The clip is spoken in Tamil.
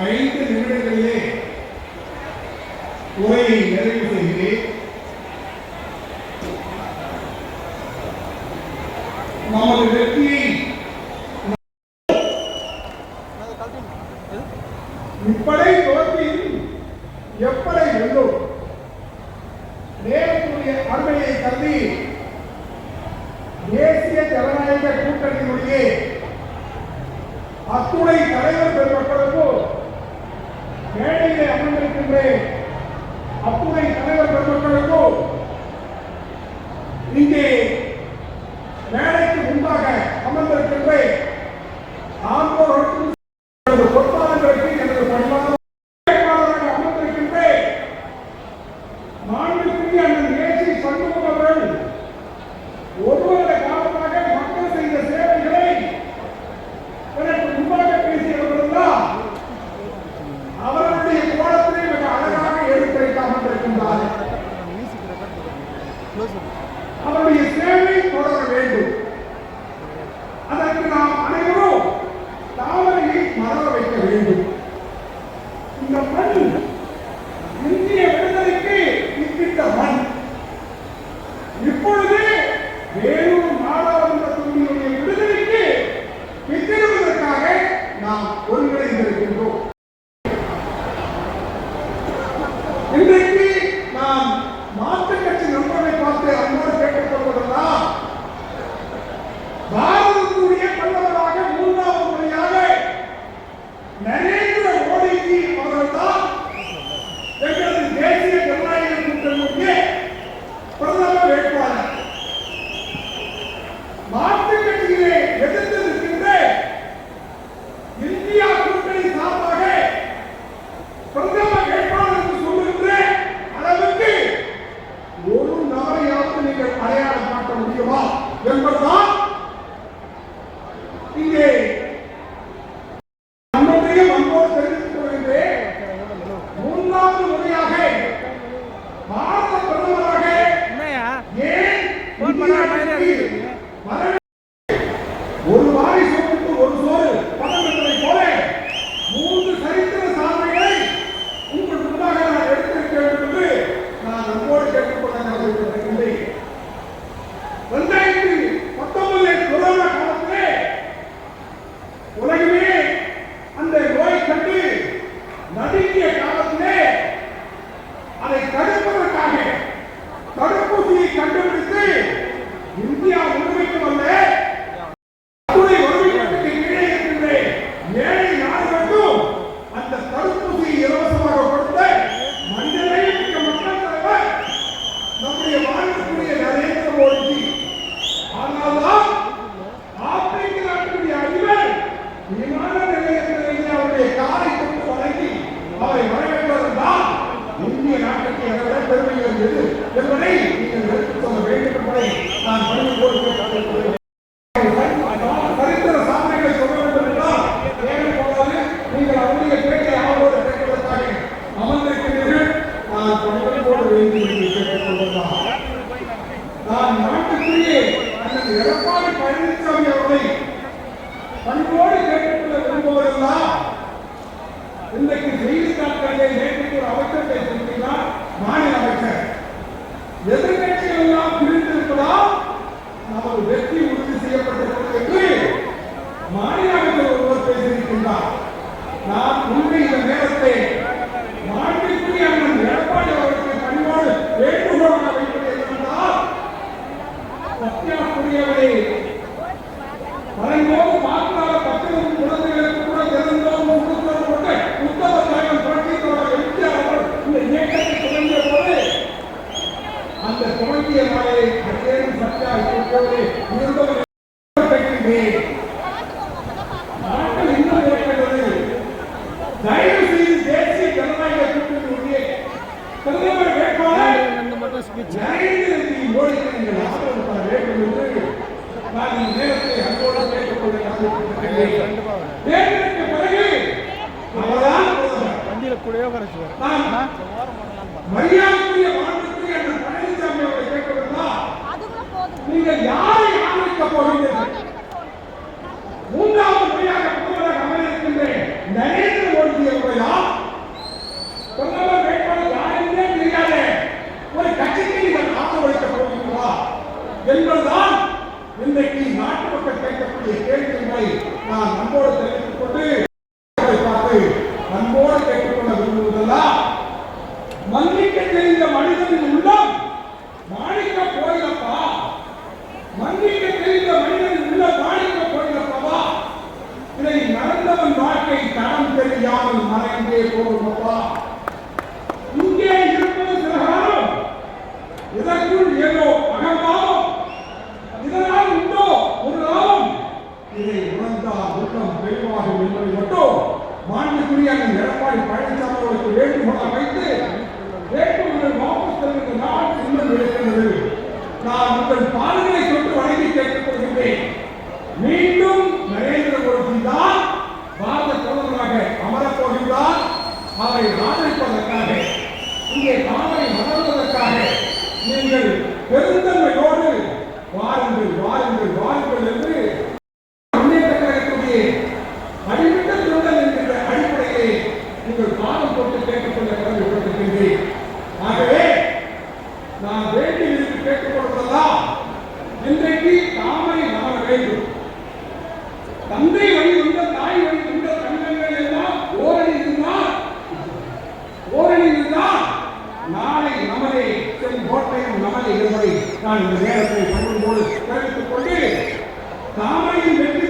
5 நிமிடங்களிலே உரையை நிறைவு செய்கிறேன். நமது வெற்றியை இப்படை தோற்றில் எப்படை வெல்லோம் நேரத்துடைய அருமையை கருதி தேசிய ஜனநாயக கூட்டணியினுடைய அத்துணை தலைவர் பெருமக்களுக்கு மேடையிலே அமர்ந்திருக்கின்ற அத்துணை தலைவர் பெருமக்களுக்கு இங்கே மேடைக்கு முன்பாக அமர்ந்திருக்கின்ற ஆண்டோர்களுக்கும் பொறுப்பாளர்களுக்கு எனது பணிவான அமர்ந்திருக்கின்ற மாண்புக்குரிய அண்ணன் ஏசி சண்முகம் அவர்கள் ஒரு வருட காலமாக மக்கள் செய்த சேவைகளை எனக்கு முன்பாக பேசியவர்கள் தான் அவர்களுடைய கோலத்திலே மிக அழகாக எடுத்துரைக்க அமர்ந்திருக்கின்றார்கள். அவருடைய சேவை தொடர வேண்டும். அதற்கு நாம் அனைவரும் தாமரையை மலர வைக்க வேண்டும். இந்த மண் இந்திய விடுதலைக்கு வித்திட்ட மண். இப்பொழுது வேலூர் நாடாளுமன்ற தொகுதியுடைய விடுதலைக்கு வித்திடுவதற்காக நாம் ஒருங்கிணைந்திருக்கின்றோம். இன்றைக்கு நாம் மாற்றுக் கட்சி நண்பர்களை பார்த்து அன்போடு கேட்டுக்கொள்வதெல்லாம் பாரதத்துடைய பிரதமராக 3வது முறையாக நரேந்திர மோடிஜி அவர்கள்தான் எங்களது தேசிய ஜனநாயக கூட்டணிக்கு பிரதமர் வேட்பாளர். மாற்றுக் கட்சியிலே எதிர்த்து இருக்கின்ற இந்தியா கூட்டணி சார்பாக பிரதமர் வேட்பாளர் என்று சொல்லுகின்ற அளவுக்கு ஒரு நபரையாவது நீங்கள் அடையாளம் காட்ட முடியுமா என்பதுதான் இங்கே நம்முடைய அன்போடு தெரிவித்துக் கொள்கின்றேன். 3வது முறையாக பாரத பிரதமராக ஏன் ஒரு வாரி சோறுக்கு ஒரு சோறு பணம் என்பதை போல 3 சரித்திர சாதனைகளை உங்கள் முன்பாக நான் எடுத்திருக்க வேண்டும் என்று நான் அன்போடு கேட்டுக்கொள்ள கடமைப்பட்டிருக்கின்றேன். 2019 கொரோனா காலத்திலே உலகமே அந்த நோய் கண்டு நடுங்கிய காலத்திலே அதை தடுப்பதற்காக தடுப்பூசியை கண்டுபிடித்து இந்தியா முழுமைக்கும் அல்ல அத்துணை வறுமைக்கு கீழே இருக்கின்ற ஏழை நாடுகளுக்கும் அந்த தடுப்பூசியை இலவசமாக கொடுத்த மனிதநேய மிக்க மக்கள் தலைவர் நம்முடைய மாநிலத்துடைய நரேந்திர மோடிஜி. ஆனால்தான் ஆப்பிரிக்க நாட்டுடைய அதிபர் விமான நிலையத்திலேயே அவருடைய காலை கொண்டு வணங்கி அவரை வரவேற்றதுதான் இந்திய நாட்டுக்கு எதை பெருமை இருந்தது என்பதை நீங்கள் எடுத்துக் சொல்ல வேண்டும் என்பதை நான் பணிவோடு கேட்டுக்கொள்கிறேன். சரித்திர சாதனைகளை சொல்ல வேண்டும் என்றால் தேவை போதாது. நீங்கள் அவருடைய பேட்டை ஆவோடு கேட்பதற்காக அமர்ந்திருக்கிறீர்கள். நான் பணிவோடு வேண்டி கேட்டுக்கொள்வதுதான். நான் நாட்டுக்குரிய அண்ணன் எடப்பாடி பழனிசாமி அவர்களை பணிவோடு கேட்டுக்கொள்ள விரும்புவதெல்லாம் இன்றைக்கு செய்தித்தாட்களிலே நேற்று ஒரு அமைச்சர் பேசியிருக்கிறார். மாநில அமைச்சர் எதிர்கட்சிகள் எல்லாம் பிரிந்திருப்பதால் நமது வெற்றி உறுதி செய்யப்பட்டிருக்கிறது என்று மாநில அமைச்சர் ஒருவர் பேசியிருக்கின்றார். நான் உண்மை இந்த நேரத்தை மாண்புக்குரிய அண்ணன் எடப்பாடி அவர்களுக்கு பணிவோடு வேண்டுகோளாக வைப்பது என்னவென்றால் சத்தியாக்குரியவரை மறைந்தோடு பார்க்காத பத்திரம் குழந்தைகளுக்கு கூட திறந்தோம் கொடுக்கப்பட்ட உத்தம தலைவன் புரட்சித்தோட எம்ஜிஆர் அவர்கள் இந்த இயக்கத்தை தொடங்கிய போது அந்த துவங்கிய நாளை அடியேறும் சத்தியாக்குரியவரை இருந்தவர்கள் நாட்கள் இன்னும் இருக்கிறது. தயவு செய்து தேசிய ஜனநாயக கூட்டணியுடைய பிரதமர் வேட்பாளர் நரேந்திர மோடிக்கு நீங்கள் ஆதரவு தர வேண்டும் என்று நான் இந்த நேரத்தை அன்போடு கேட்டுக்கொள்ள கடமைப்பட்டிருக்கிறேன். தேர்தலுக்கு பிறகு அவர்தான் மரியாதைக்குரிய மாண்புக்குரிய பழனிசாமி அவர்களை கேட்கவில்லை. நீங்கள் யாரை ஆதரிக்க போகிறீர்கள்? 3வது முறையாக பிரதமராக அமர்ந்திருக்கின்ற நரேந்திர மோடி அவர்கள் என்பதுதான் இன்றைக்கு நாட்டு மக்கள் கேட்கக்கூடிய கேள்விகளை நான் அன்போடு தெரிவித்துக் கொண்டு பார்த்து அன்போடு கேட்டுக்கொள்ள விரும்புவதெல்லாம் மன்னிக்க தெரிந்த மனிதனின் உள்ளம் மாணிக்க கோயிலப்பா, மன்னிக்க தெரிந்த மனிதனின் உள்ளம் மாணிக்க கோயிலப்பா, இதை நடந்தவன் வாழ்க்கை தரம் தெரியாமல் மறைந்தே போகுமப்பா. இங்கே இருப்பது சில காலம், இதற்குள் ஏதோ அகம்பாவம், இதனால் உண்டோ ஒரு லாபம், இதை உணர்ந்தால் உள்ளம் தெளிவாகும் என்பதை மட்டும் மாண்புக்குரிய எடப்பாடி பழனிசாமி அவர்களுக்கு வேண்டுகோளாக வைத்து வேட்புமனுவை வாபஸ் தருகின்ற நாள் இன்னும் இருக்கிறது. நான் உங்கள் பாதங்களை தொட்டு வணங்கி கேட்டுக் கொள்கின்றேன். மீண்டும் நரேந்திர மோடி தான் பாரத பிரதமராக அமரப் போகின்றார். அவரை ஆதரிப்பதற்காக, இங்கே தாமரை மலர்வதற்காக நீங்கள் பெருந்தன்மையோடு வாருங்கள் வாருங்கள் வாருங்கள் என்று முன்னேற்ற கழகத்துடைய அடிமட்ட தொண்டர் என்கின்ற அடிப்படையை உங்கள் பாதம் போட்டு கேட்டுக்கொள்ள கடமைப்பட்டிருக்கின்றேன். ஆகவே நான் வேண்டி விரும்பி கேட்டுக்கொள்வதெல்லாம் இன்றைக்கு தாமரை மலர வேண்டும். தந்தை வழி வந்த தாய் வழி வந்த தங்கங்கள் எல்லாம் ஓரணி இருந்தால் நாளை நமதே கோட்டையும் நமது இருவரை நான் இந்த நேரத்தை சொல்லும்போது தெரிவித்துக் கொண்டு தாமரையின் வெற்றி